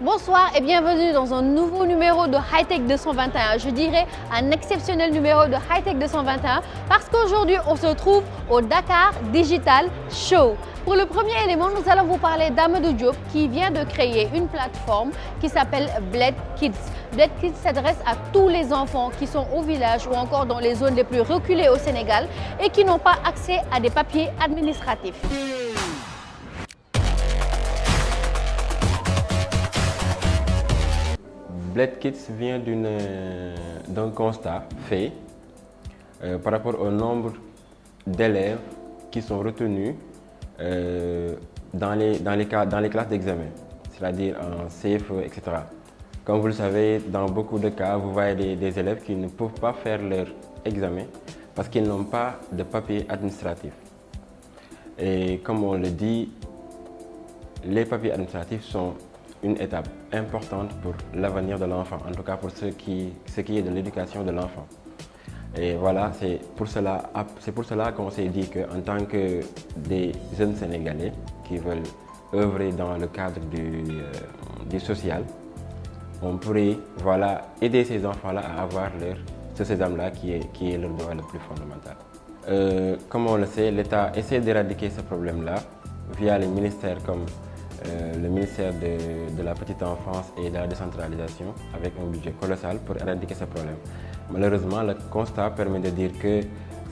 Bonsoir et bienvenue dans un nouveau numéro de Hightech 221. Je dirais un exceptionnel numéro de Hightech 221 parce qu'aujourd'hui on se trouve au Dakar Digital Show. Pour le premier élément, nous allons vous parler d'Amadou Diop qui vient de créer une plateforme qui s'appelle Bled Kids. Bled Kids s'adresse à tous les enfants qui sont au village ou encore dans les zones les plus reculées au Sénégal et qui n'ont pas accès à des papiers administratifs. Bled Kids vient d'un constat fait par rapport au nombre d'élèves qui sont retenus dans les classes d'examen, c'est-à-dire en CFE, etc. Comme vous le savez, dans beaucoup de cas, vous voyez des élèves qui ne peuvent pas faire leur examen parce qu'ils n'ont pas de papier administratif. Et comme on le dit, les papiers administratifs sont une étape importante pour l'avenir de l'enfant, en tout cas pour ce qui est de l'éducation de l'enfant. Et voilà, c'est pour cela qu'on s'est dit qu'en tant que des jeunes Sénégalais qui veulent œuvrer dans le cadre du social, on pourrait aider ces enfants-là à avoir ce sésame-là qui est leur droit le plus fondamental. Comme on le sait, l'État essaie d'éradiquer ce problème-là via les ministères comme le ministère de la petite enfance et de la décentralisation avec un budget colossal pour éradiquer ce problème. Malheureusement, le constat permet de dire que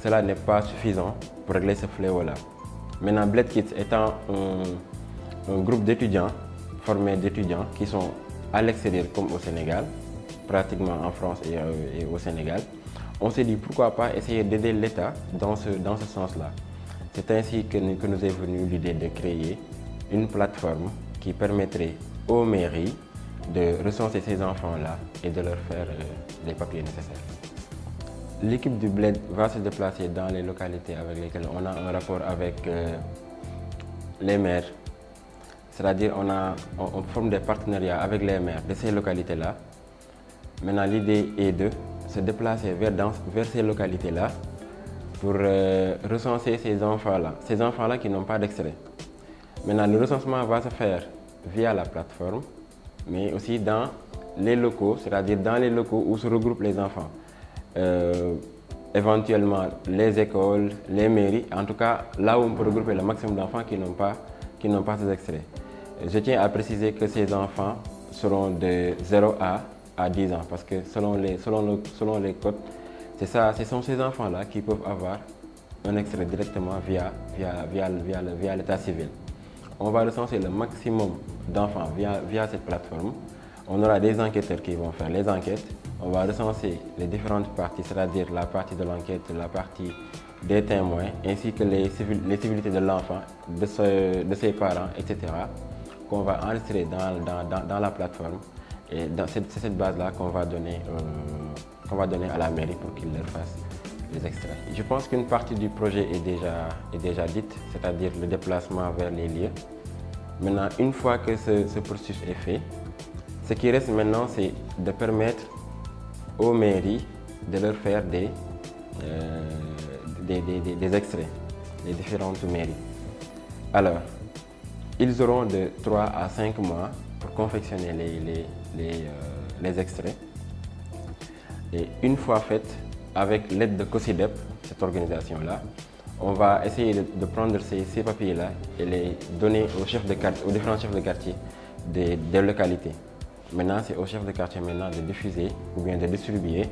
cela n'est pas suffisant pour régler ce fléau-là. Maintenant, Bled Kids étant un groupe d'étudiants, formés d'étudiants qui sont à l'extérieur comme au Sénégal, pratiquement en France et au Sénégal, on s'est dit pourquoi pas essayer d'aider l'État dans ce sens-là. C'est ainsi que nous est venue l'idée de créer une plateforme qui permettrait aux mairies de recenser ces enfants-là et de leur faire les papiers nécessaires. L'équipe du Bled va se déplacer dans les localités avec lesquelles on a un rapport avec les maires. C'est-à-dire on forme des partenariats avec les maires de ces localités-là. Maintenant, l'idée est de se déplacer vers ces localités-là pour recenser ces enfants-là qui n'ont pas d'extrait. Maintenant, le recensement va se faire via la plateforme, mais aussi dans les locaux, c'est-à-dire dans les locaux où se regroupent les enfants. Éventuellement, les écoles, les mairies, en tout cas là où on peut regrouper le maximum d'enfants qui n'ont pas ces extraits. Je tiens à préciser que ces enfants seront de 0 à 10 ans, parce que selon les codes, ce sont ces enfants-là qui peuvent avoir un extrait directement via l'état civil. On va recenser le maximum d'enfants via cette plateforme. On aura des enquêteurs qui vont faire les enquêtes. On va recenser les différentes parties, c'est-à-dire la partie de l'enquête, la partie des témoins, ainsi que les civilités de l'enfant, de ses parents, etc., qu'on va enregistrer dans la plateforme. Et c'est cette base-là qu'on va donner à la mairie pour qu'ils leur fassent les extraits. Je pense qu'une partie du projet est déjà dite, c'est-à-dire le déplacement vers les lieux. Maintenant, une fois que ce processus est fait, ce qui reste maintenant, c'est de permettre aux mairies de leur faire des extraits, les différentes mairies. Alors, ils auront de 3 à 5 mois pour confectionner les extraits. Et une fois fait, avec l'aide de COSIDEP, cette organisation-là, on va essayer de prendre ces papiers-là et les donner aux différents chefs de quartier des localités. Maintenant, c'est aux chefs de quartier de diffuser ou bien de distribuer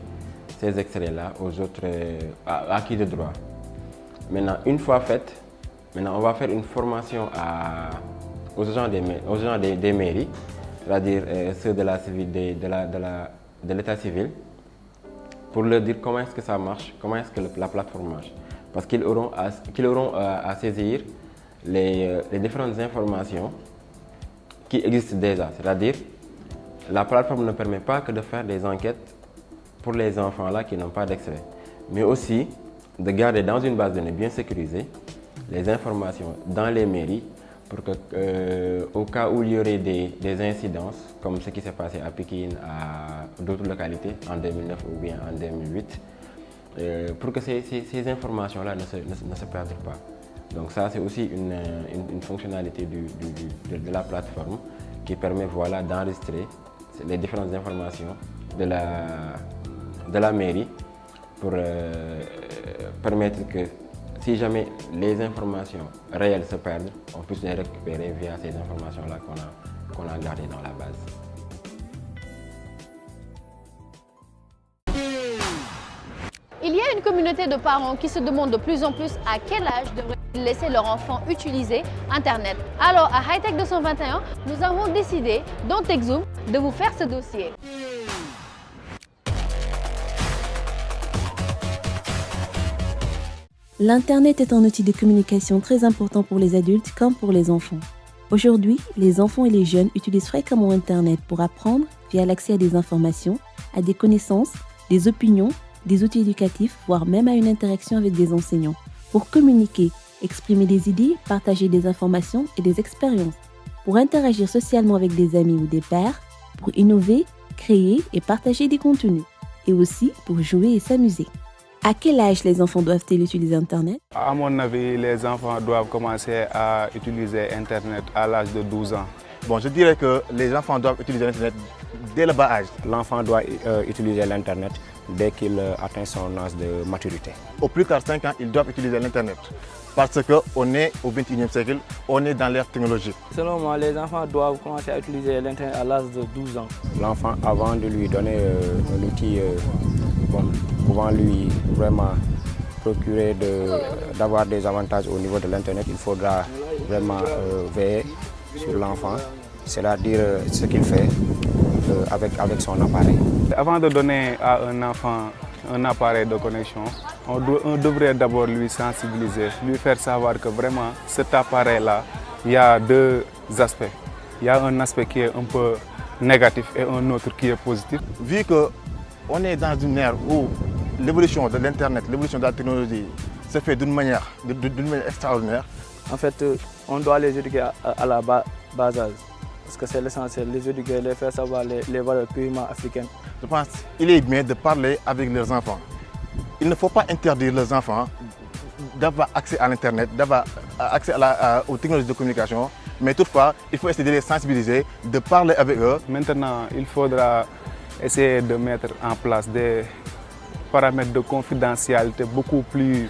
ces extraits-là aux autres acquis de droit. Maintenant, une fois fait, on va faire une formation aux agents des mairies, c'est-à-dire ceux de l'état civil, pour leur dire comment est-ce que ça marche, comment est-ce que la plateforme marche. Parce qu'ils auront à saisir les différentes informations qui existent déjà. C'est-à-dire, la plateforme ne permet pas que de faire des enquêtes pour les enfants-là qui n'ont pas d'extrait, mais aussi de garder dans une base de données bien sécurisée les informations dans les mairies pour que, au cas où il y aurait des incidences, comme ce qui s'est passé à Pékin, à d'autres localités en 2009 ou bien en 2008, pour que ces informations-là ne se perdent pas. Donc ça, c'est aussi une fonctionnalité de la plateforme qui permet voilà, d'enregistrer les différentes informations de la mairie pour permettre que si jamais les informations réelles se perdent, on puisse les récupérer via ces informations-là qu'on a gardées dans la base. Il y a une communauté de parents qui se demandent de plus en plus à quel âge devraient-ils laisser leur enfant utiliser Internet. Alors à Hightech 221, nous avons décidé dans TechZoom de vous faire ce dossier. L'Internet est un outil de communication très important pour les adultes comme pour les enfants. Aujourd'hui, les enfants et les jeunes utilisent fréquemment Internet pour apprendre via l'accès à des informations, à des connaissances, des opinions, des outils éducatifs, voire même à une interaction avec des enseignants, pour communiquer, exprimer des idées, partager des informations et des expériences, pour interagir socialement avec des amis ou des pairs, pour innover, créer et partager des contenus, et aussi pour jouer et s'amuser. À quel âge les enfants doivent-ils utiliser Internet? À mon avis, les enfants doivent commencer à utiliser Internet à l'âge de 12 ans. Bon, je dirais que les enfants doivent utiliser Internet dès le bas âge. L'enfant doit utiliser l'Internet dès qu'il atteint son âge de maturité. Au plus tard 5 ans, ils doivent utiliser l'Internet. Parce qu'on est au XXIe siècle, on est dans l'ère technologique. Selon moi, les enfants doivent commencer à utiliser l'Internet à l'âge de 12 ans. L'enfant, avant de lui donner un outil pouvant lui vraiment procurer d'avoir des avantages au niveau de l'Internet, il faudra vraiment veiller sur l'enfant, c'est-à-dire ce qu'il fait avec son appareil. Avant de donner à un enfant un appareil de connexion, on devrait d'abord lui sensibiliser, lui faire savoir que vraiment cet appareil-là, il y a deux aspects. Il y a un aspect qui est un peu négatif et un autre qui est positif. Vu qu'on est dans une ère où l'évolution de l'Internet, l'évolution de la technologie se fait d'une manière extraordinaire. En fait, on doit les éduquer à la bas âge, parce que c'est l'essentiel, les éduquer, les faire savoir les valeurs purement africaines. Je pense qu'il est bien de parler avec leurs enfants. Il ne faut pas interdire leurs enfants d'avoir accès à l'Internet, d'avoir accès aux technologies de communication, mais toutefois, il faut essayer de les sensibiliser, de parler avec eux. Maintenant, il faudra essayer de mettre en place des paramètres de confidentialité beaucoup plus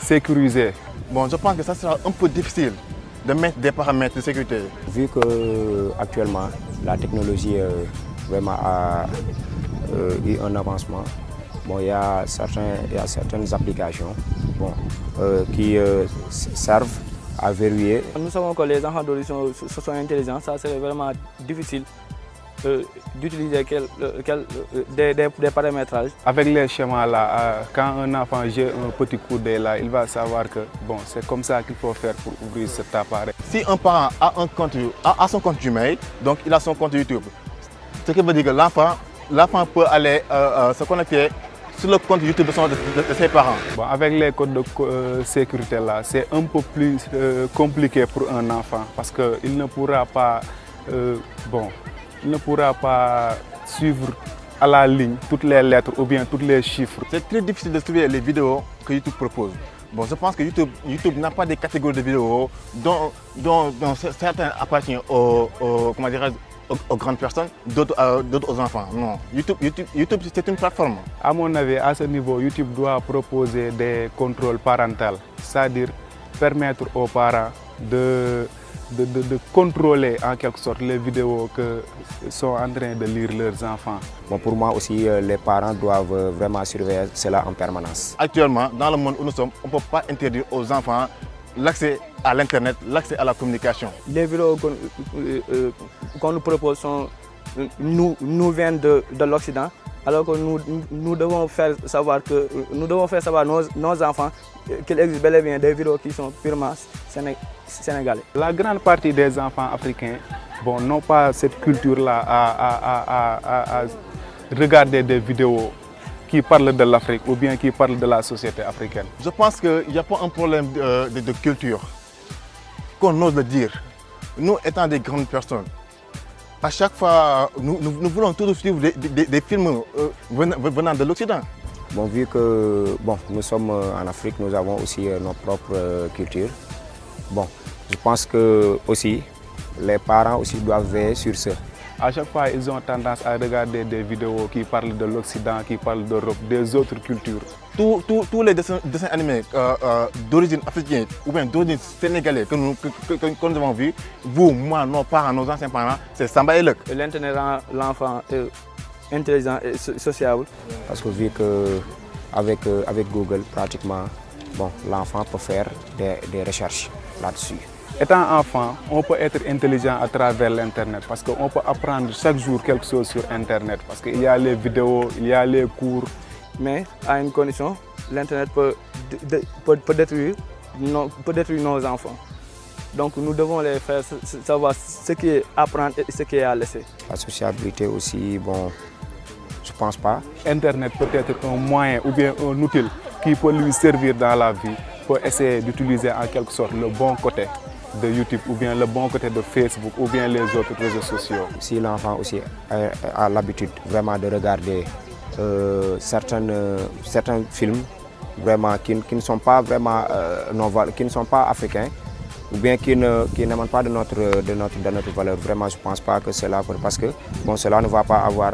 sécurisés. Bon, je pense que ça sera un peu difficile de mettre des paramètres de sécurité. Vu qu'actuellement, la technologie vraiment a eu un avancement, bon, il y a certaines applications qui servent à verrouiller. Nous savons que les enfants d'aujourd'hui sont intelligents, ça serait vraiment difficile d'utiliser des paramétrages. Avec les schémas là, quand un enfant jette un petit coup d'œil là, il va savoir que bon, c'est comme ça qu'il faut faire pour ouvrir cet appareil. Si un parent a son compte Gmail, donc il a son compte YouTube, ce qui veut dire que l'enfant peut aller se connecter sur le compte YouTube de ses parents. Bon, avec les codes de sécurité là, c'est un peu plus compliqué pour un enfant parce qu'il ne pourra pas suivre à la ligne toutes les lettres ou bien tous les chiffres. C'est très difficile de suivre les vidéos que YouTube propose. Bon, je pense que YouTube n'a pas des catégories de vidéos dont certains appartiennent aux grandes personnes, d'autres aux enfants. Non, YouTube c'est une plateforme. À mon avis, à ce niveau, YouTube doit proposer des contrôles parentaux, c'est-à-dire permettre aux parents de contrôler en quelque sorte les vidéos que sont en train de lire leurs enfants. Bon, pour moi aussi, les parents doivent vraiment surveiller cela en permanence. Actuellement, dans le monde où nous sommes, on ne peut pas interdire aux enfants l'accès à l'Internet, l'accès à la communication. Les vidéos qu'on nous propose nous viennent de l'Occident, alors que nous devons faire savoir nos enfants qu'il existe bel et bien des vidéos qui sont purement sénégalais. La grande partie des enfants africains n'ont pas cette culture-là à regarder des vidéos qui parlent de l'Afrique ou bien qui parlent de la société africaine. Je pense qu'il n'y a pas un problème de culture, qu'on ose le dire. Nous, étant des grandes personnes, à chaque fois, nous voulons toujours suivre des films venant de l'Occident. Bon, vu que nous sommes en Afrique, nous avons aussi notre propre culture. Bon, je pense que aussi les parents aussi doivent veiller sur ce. À chaque fois, ils ont tendance à regarder des vidéos qui parlent de l'Occident, qui parlent d'Europe, des autres cultures. Tous les dessins animés d'origine africaine ou bien d'origine sénégalaise que nous avons vus, vous, moi, nos parents, nos anciens parents, c'est Samba et Luc. L'Internet rend l'enfant intelligent et sociable. Parce que vu qu'avec Google, pratiquement, bon, l'enfant peut faire des recherches là-dessus. Étant enfant, on peut être intelligent à travers l'Internet parce qu'on peut apprendre chaque jour quelque chose sur Internet. Parce qu'il y a les vidéos, il y a les cours. Mais à une condition, l'Internet peut détruire nos enfants. Donc nous devons les faire savoir ce qui est à prendre et ce qui est à laisser. La sociabilité aussi, bon, je ne pense pas. Internet peut être un moyen ou bien un outil qui peut lui servir dans la vie pour essayer d'utiliser en quelque sorte le bon côté de YouTube ou bien le bon côté de Facebook ou bien les autres réseaux sociaux. Si l'enfant aussi a l'habitude vraiment de regarder certains films vraiment qui ne sont pas vraiment qui ne sont pas africains ou bien qui n'émanent pas de notre valeur. Vraiment, je ne pense pas que cela, parce que bon, cela ne va pas avoir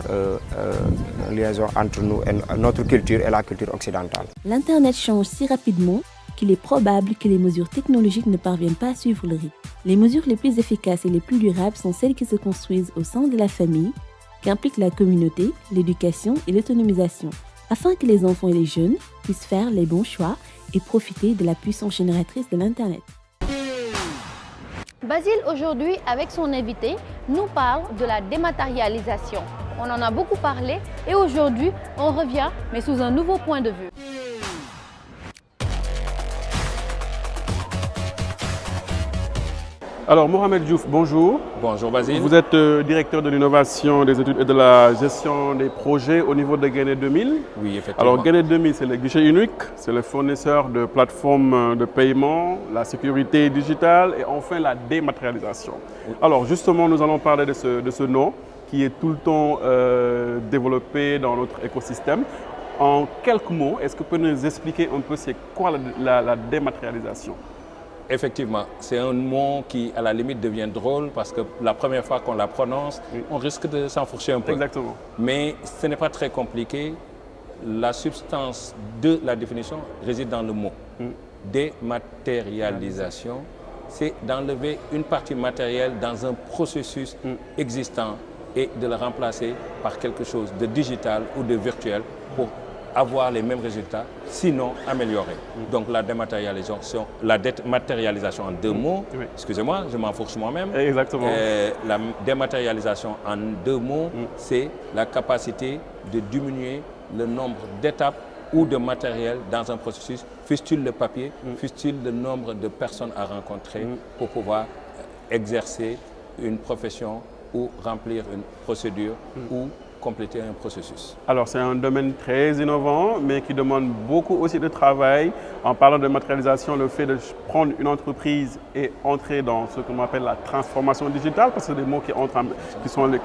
une liaison entre nous et notre culture et la culture occidentale. L'Internet change si rapidement qu'il est probable que les mesures technologiques ne parviennent pas à suivre le rythme. Les mesures les plus efficaces et les plus durables sont celles qui se construisent au sein de la famille, qui impliquent la communauté, l'éducation et l'autonomisation, afin que les enfants et les jeunes puissent faire les bons choix et profiter de la puissance génératrice de l'Internet. Basile, aujourd'hui, avec son invité, nous parle de la dématérialisation. On en a beaucoup parlé et aujourd'hui, on revient, mais sous un nouveau point de vue. Alors, Mohamed Diouf, bonjour. Bonjour Basile. Vous êtes directeur de l'innovation, des études et de la gestion des projets au niveau de Guinée 2000. Oui, effectivement. Alors, Guinée 2000, c'est le guichet unique, c'est le fournisseur de plateformes de paiement, la sécurité digitale et enfin la dématérialisation. Oui. Alors, justement, nous allons parler de ce nom qui est tout le temps développé dans notre écosystème. En quelques mots, est-ce que vous pouvez nous expliquer un peu c'est quoi la dématérialisation? Effectivement, c'est un mot qui, à la limite, devient drôle parce que la première fois qu'on la prononce, oui, on risque de s'enfourcher un peu. Exactement. Mais ce n'est pas très compliqué. La substance de la définition réside dans le mot. Dématérialisation, c'est d'enlever une partie matérielle dans un processus existant et de le remplacer par quelque chose de digital ou de virtuel pour avoir les mêmes résultats, sinon améliorer. Donc la dématérialisation en deux mots, oui, excusez-moi, je m'enfourche moi-même. Exactement. La dématérialisation en deux mots, c'est la capacité de diminuer le nombre d'étapes ou de matériel dans un processus, fût-il le papier, fût-il le nombre de personnes à rencontrer pour pouvoir exercer une profession ou remplir une procédure ou compléter un processus. Alors c'est un domaine très innovant, mais qui demande beaucoup aussi de travail. En parlant de matérialisation, le fait de prendre une entreprise et entrer dans ce qu'on appelle la transformation digitale, parce que c'est des mots qui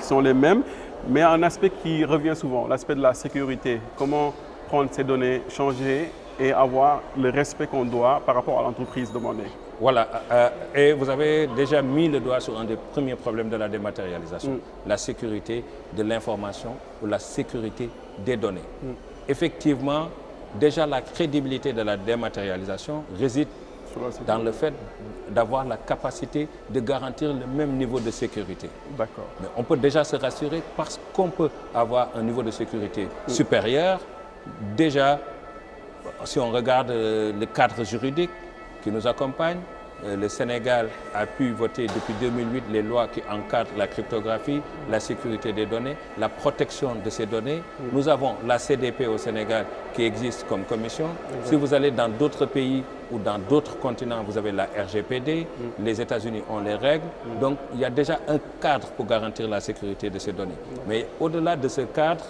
sont les mêmes, mais un aspect qui revient souvent, l'aspect de la sécurité. Comment prendre ces données, changer et avoir le respect qu'on doit par rapport à l'entreprise demandée. Voilà, et vous avez déjà mis le doigt sur un des premiers problèmes de la dématérialisation, la sécurité de l'information ou la sécurité des données. Effectivement, déjà la crédibilité de la dématérialisation réside dans le fait d'avoir la capacité de garantir le même niveau de sécurité. D'accord. Mais on peut déjà se rassurer parce qu'on peut avoir un niveau de sécurité supérieur. Déjà, si on regarde le cadre juridique qui nous accompagne, le Sénégal a pu voter depuis 2008 les lois qui encadrent la cryptographie, la sécurité des données, la protection de ces données. Nous avons la CDP au Sénégal qui existe comme commission. Si vous allez dans d'autres pays ou dans d'autres continents, vous avez la RGPD. Les États-Unis ont les règles. Donc, il y a déjà un cadre pour garantir la sécurité de ces données. Mais au-delà de ce cadre,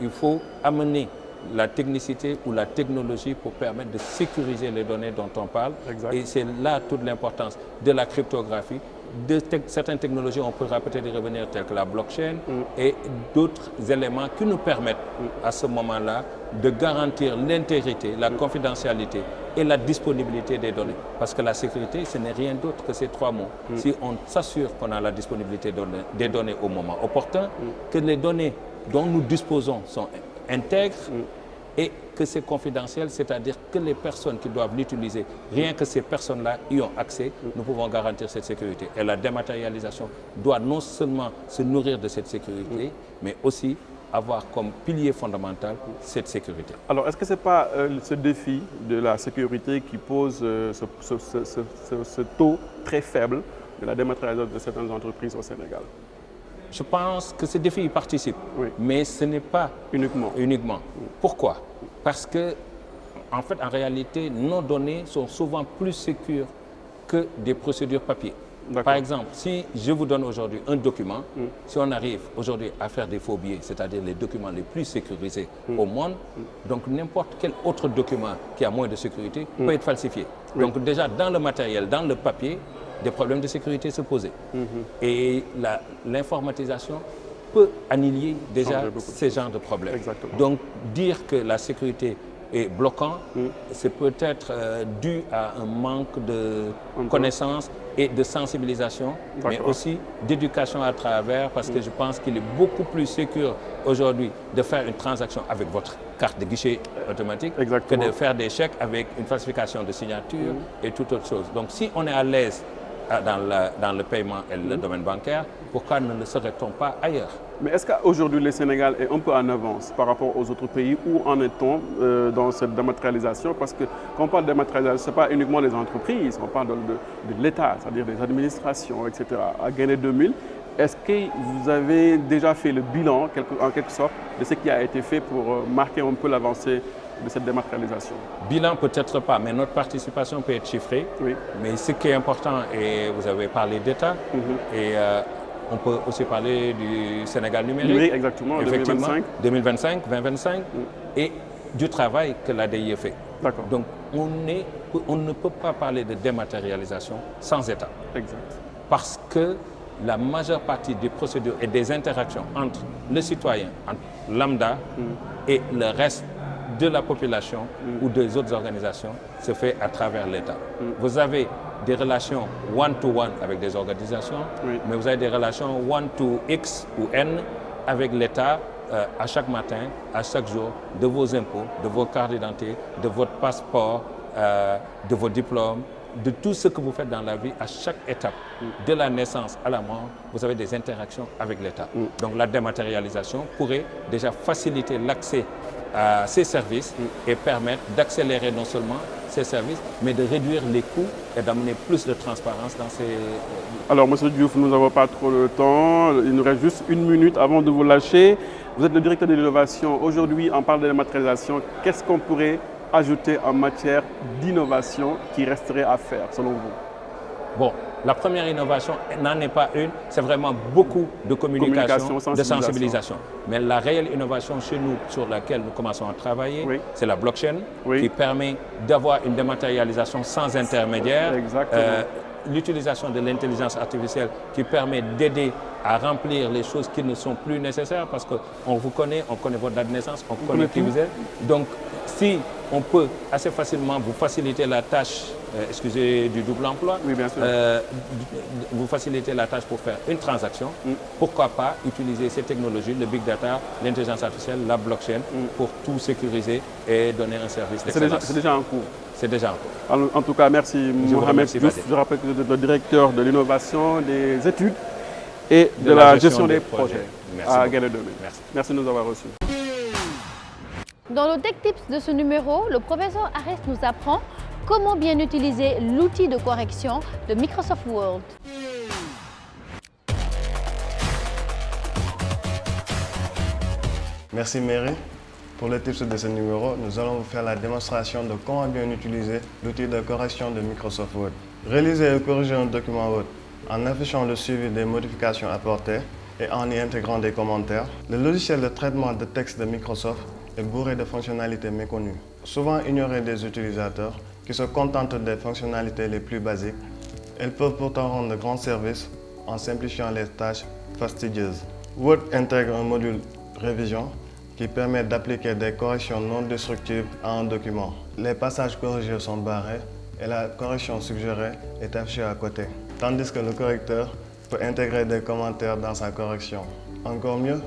il faut amener la technicité ou la technologie pour permettre de sécuriser les données dont on parle. Exact. Et c'est là toute l'importance de la cryptographie, de certaines technologies, on pourra peut-être y revenir, telles que la blockchain et d'autres éléments qui nous permettent à ce moment-là de garantir l'intégrité, la confidentialité et la disponibilité des données. Parce que la sécurité, ce n'est rien d'autre que ces trois mots. Si on s'assure qu'on a la disponibilité des données au moment opportun, que les données dont nous disposons sont intègres et que c'est confidentiel, c'est-à-dire que les personnes qui doivent l'utiliser, rien que ces personnes-là y ont accès, nous pouvons garantir cette sécurité. Et la dématérialisation doit non seulement se nourrir de cette sécurité, mais aussi avoir comme pilier fondamental cette sécurité. Alors, est-ce que ce n'est pas ce défi de la sécurité qui pose ce taux très faible de la dématérialisation de certaines entreprises au Sénégal? Je pense que ce défi y participe, mais ce n'est pas uniquement. Pourquoi? Parce que, en fait, en réalité, nos données sont souvent plus sécures que des procédures papier. Par exemple, si je vous donne aujourd'hui un document, si on arrive aujourd'hui à faire des faux billets, c'est-à-dire les documents les plus sécurisés au monde, donc n'importe quel autre document qui a moins de sécurité peut être falsifié. Donc déjà, dans le matériel, dans le papier, des problèmes de sécurité se posaient. Et l'informatisation peut annihiler déjà ces genres de problèmes. Exactement. Donc dire que la sécurité est bloquant, c'est peut-être dû à un manque de connaissances et de sensibilisation, mais aussi d'éducation à travers, parce que je pense qu'il est beaucoup plus sûr aujourd'hui de faire une transaction avec votre carte de guichet automatique que de faire des chèques avec une falsification de signature et toute autre chose. Donc si on est à l'aise dans le paiement et le domaine bancaire, pourquoi ne le serait-on pas ailleurs? Mais est-ce qu'aujourd'hui le Sénégal est un peu en avance par rapport aux autres pays? Où en est-on dans cette dématérialisation? Parce que quand on parle de dématérialisation, ce n'est pas uniquement les entreprises, on parle de l'État, c'est-à-dire des administrations, etc. À Guinée 2000, est-ce que vous avez déjà fait le bilan, en quelque sorte, de ce qui a été fait pour marquer un peu l'avancée de cette dématérialisation? Bilan peut-être pas, mais notre participation peut être chiffrée. Mais ce qui est important, et vous avez parlé d'État, et on peut aussi parler du Sénégal numérique. Oui, exactement, effectivement, 2025, et du travail que l'ADI fait. Donc on ne peut pas parler de dématérialisation sans État. Exact. Parce que la majeure partie des procédures et des interactions entre le citoyen, entre lambda et le reste de la population ou des autres organisations se fait à travers l'État. Vous avez des relations one-to-one avec des organisations, mais vous avez des relations one-to-X ou N avec l'État à chaque matin, à chaque jour, de vos impôts, de vos cartes d'identité, de votre passeport, de vos diplômes, de tout ce que vous faites dans la vie, à chaque étape, de la naissance à la mort, vous avez des interactions avec l'État. Donc la dématérialisation pourrait déjà faciliter l'accès à ces services et permettre d'accélérer non seulement ces services, mais de réduire les coûts et d'amener plus de transparence dans ces... Alors, M. Diouf, nous n'avons pas trop de temps. Il nous reste juste une minute avant de vous lâcher. Vous êtes le directeur de l'innovation. Aujourd'hui, on parle de dématérialisation. Qu'est-ce qu'on pourrait ajouter en matière d'innovation qui resterait à faire, selon vous? Bon, la première innovation n'en est pas une, c'est vraiment beaucoup de communication, de sensibilisation. Mais la réelle innovation chez nous, sur laquelle nous commençons à travailler, c'est la blockchain, qui permet d'avoir une dématérialisation sans intermédiaire. L'utilisation de l'intelligence artificielle qui permet d'aider à remplir les choses qui ne sont plus nécessaires parce qu'on vous connaît, on connaît votre date de naissance, on connaît qui vous êtes. Donc, si on peut assez facilement vous faciliter la tâche, excusez du double emploi, vous faciliter la tâche pour faire une transaction, pourquoi pas utiliser ces technologies, le big data, l'intelligence artificielle, la blockchain, pour tout sécuriser et donner un service d'excellence. C'est déjà en cours. C'est déjà en cours. En tout cas, merci Mohamed Diouf. Je rappelle que vous êtes le directeur de l'innovation, des études et de la gestion des projets à Guinée 2000. Merci de nous avoir reçus. Dans le Tech Tips de ce numéro, le professeur Arès nous apprend comment bien utiliser l'outil de correction de Microsoft Word. Merci Mary. Pour le tips de ce numéro, nous allons vous faire la démonstration de comment bien utiliser l'outil de correction de Microsoft Word. Réaliser et corriger un document Word en affichant le suivi des modifications apportées et en y intégrant des commentaires. Le logiciel de traitement de texte de Microsoft est bourré de fonctionnalités méconnues, souvent ignorées des utilisateurs qui se contentent des fonctionnalités les plus basiques. Elles peuvent pourtant rendre de grands services en simplifiant les tâches fastidieuses. Word intègre un module révision qui qui permet d'appliquer des corrections non destructives à un document. Les passages corrigés sont barrés et la correction suggérée est affichée à côté, tandis que le correcteur peut intégrer des commentaires dans sa correction. Encore mieux,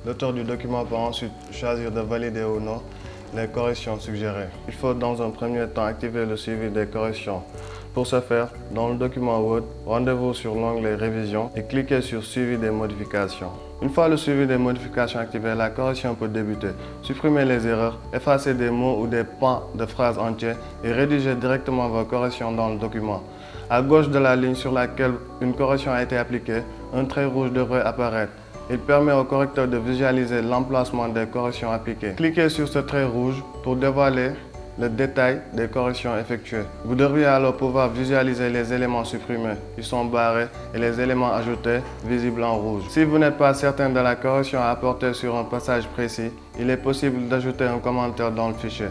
l'auteur du document peut ensuite choisir de valider ou non les corrections suggérées. Il faut dans un premier temps activer le suivi des corrections. Pour ce faire, dans le document Word, rendez-vous sur l'onglet Révision et cliquez sur Suivi des modifications. Une fois le suivi des modifications activé, la correction peut débuter. Supprimez les erreurs, effacez des mots ou des pans de phrases entières et rédigez directement vos corrections dans le document. À gauche de la ligne sur laquelle une correction a été appliquée, un trait rouge devrait apparaître. Il permet au correcteur de visualiser l'emplacement des corrections appliquées. Cliquez sur ce trait rouge pour dévoiler le détail des corrections effectuées. Vous devriez alors pouvoir visualiser les éléments supprimés, qui sont barrés, et les éléments ajoutés, visibles en rouge. Si vous n'êtes pas certain de la correction à apporter sur un passage précis, il est possible d'ajouter un commentaire dans le fichier.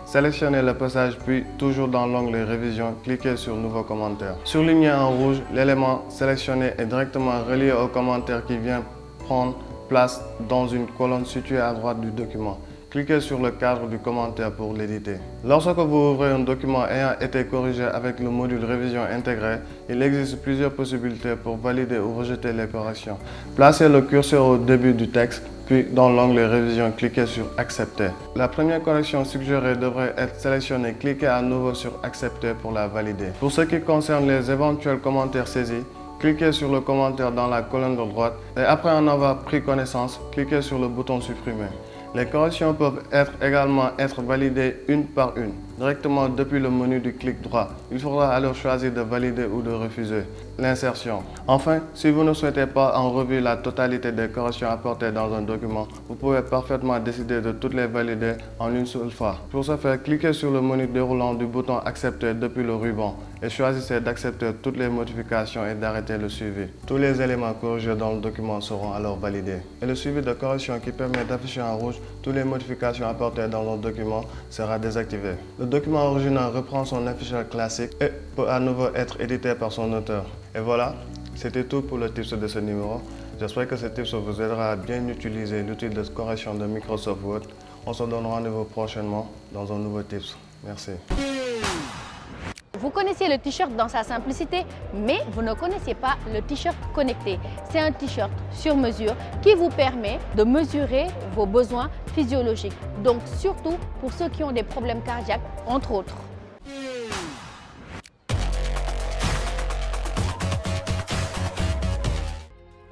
Sélectionnez le passage puis, toujours dans l'onglet Révision, cliquez sur Nouveau commentaire. Surligné en rouge, l'élément sélectionné est directement relié au commentaire qui vient prendre place dans une colonne située à droite du document. Cliquez sur le cadre du commentaire pour l'éditer. Lorsque vous ouvrez un document ayant été corrigé avec le module Révision intégré, il existe plusieurs possibilités pour valider ou rejeter les corrections. Placez le curseur au début du texte, puis dans l'onglet Révision, cliquez sur Accepter. La première correction suggérée devrait être sélectionnée. Cliquez à nouveau sur Accepter pour la valider. Pour ce qui concerne les éventuels commentaires saisis, cliquez sur le commentaire dans la colonne de droite et après en avoir pris connaissance, cliquez sur le bouton Supprimer. Les corrections peuvent également être validées une par une, directement depuis le menu du clic droit. Il faudra alors choisir de valider ou de refuser l'insertion. Enfin, si vous ne souhaitez pas en revue la totalité des corrections apportées dans un document, vous pouvez parfaitement décider de toutes les valider en une seule fois. Pour ce faire, cliquez sur le menu déroulant du bouton Accepter depuis le ruban et choisissez d'accepter toutes les modifications et d'arrêter le suivi. Tous les éléments corrigés dans le document seront alors validés. Et le suivi de correction qui permet d'afficher en rouge toutes les modifications apportées dans un document sera désactivé. Le document original reprend son affichage classique et peut à nouveau être édité par son auteur. Et voilà, c'était tout pour le tips de ce numéro. J'espère que ce tips vous aidera à bien utiliser l'outil de correction de Microsoft Word. On se donne rendez-vous prochainement dans un nouveau tips. Merci. Vous connaissiez le t-shirt dans sa simplicité, mais vous ne connaissiez pas le t-shirt connecté. C'est un t-shirt sur mesure qui vous permet de mesurer vos besoins physiologiques. Donc surtout pour ceux qui ont des problèmes cardiaques, entre autres.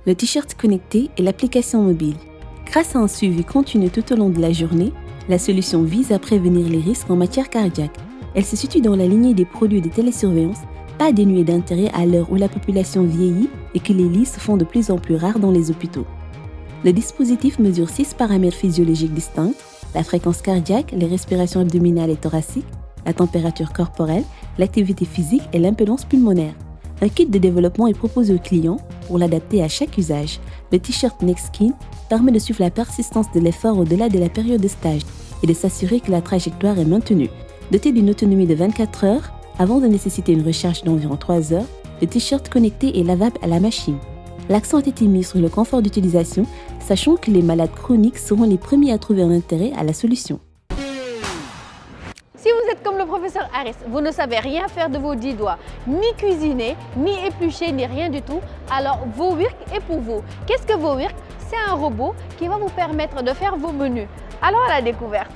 Le t-shirt connecté est l'application mobile. Grâce à un suivi continu tout au long de la journée, la solution vise à prévenir les risques en matière cardiaque. Elle se situe dans la lignée des produits de télésurveillance, pas dénués d'intérêt à l'heure où la population vieillit et que les lits se font de plus en plus rares dans les hôpitaux. Le dispositif mesure 6 paramètres physiologiques distincts, la fréquence cardiaque, les respirations abdominales et thoraciques, la température corporelle, l'activité physique et l'impédance pulmonaire. Un kit de développement est proposé aux clients pour l'adapter à chaque usage. Le t-shirt NextSkin permet de suivre la persistance de l'effort au-delà de la période de stage et de s'assurer que la trajectoire est maintenue. Doté d'une autonomie de 24 heures, avant de nécessiter une recharge d'environ 3 heures, le t-shirt connecté est lavable à la machine. L'accent a été mis sur le confort d'utilisation, sachant que les malades chroniques seront les premiers à trouver un intérêt à la solution. Si vous êtes comme le professeur Harris, vous ne savez rien faire de vos 10 doigts, ni cuisiner, ni éplucher, ni rien du tout, alors VoWirk est pour vous. Qu'est-ce que VoWirk? C'est un robot qui va vous permettre de faire vos menus. Alors à la découverte.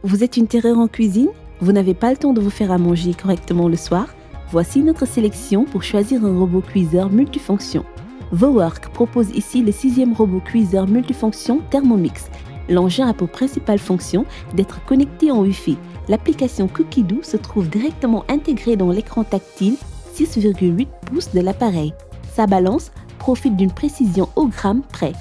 Vous êtes une terreur en cuisine? Vous n'avez pas le temps de vous faire à manger correctement le soir? Voici notre sélection pour choisir un robot cuiseur multifonction. VoWirk propose ici le 6e robot cuiseur multifonction Thermomix. L'engin a pour principale fonction d'être connecté en Wi-Fi. L'application Cookidoo se trouve directement intégrée dans l'écran tactile 6,8 pouces de l'appareil. Sa balance profite d'une précision au gramme près.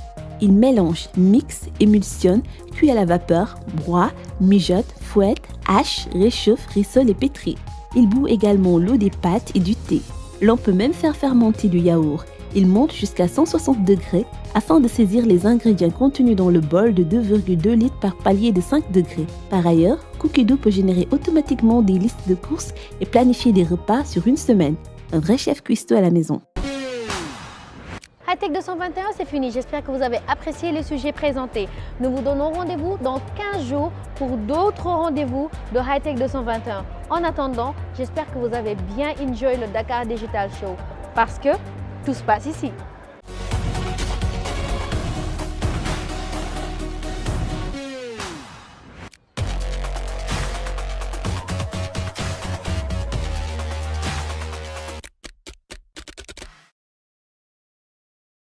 Il mélange, mixe, émulsionne, cuit à la vapeur, broie, mijote, fouette, hache, réchauffe, rissole et pétrit. Il bout également l'eau des pâtes et du thé. L'on peut même faire fermenter du yaourt. Il monte jusqu'à 160 degrés afin de saisir les ingrédients contenus dans le bol de 2,2 litres par palier de 5 degrés. Par ailleurs, Cookidoo peut générer automatiquement des listes de courses et planifier des repas sur une semaine. Un vrai chef cuistot à la maison. Hightech 221, c'est fini. J'espère que vous avez apprécié les sujets présentés. Nous vous donnons rendez-vous dans 15 jours pour d'autres rendez-vous de Hightech 221. En attendant, j'espère que vous avez bien enjoy le Dakar Digital Show parce que tout se passe ici.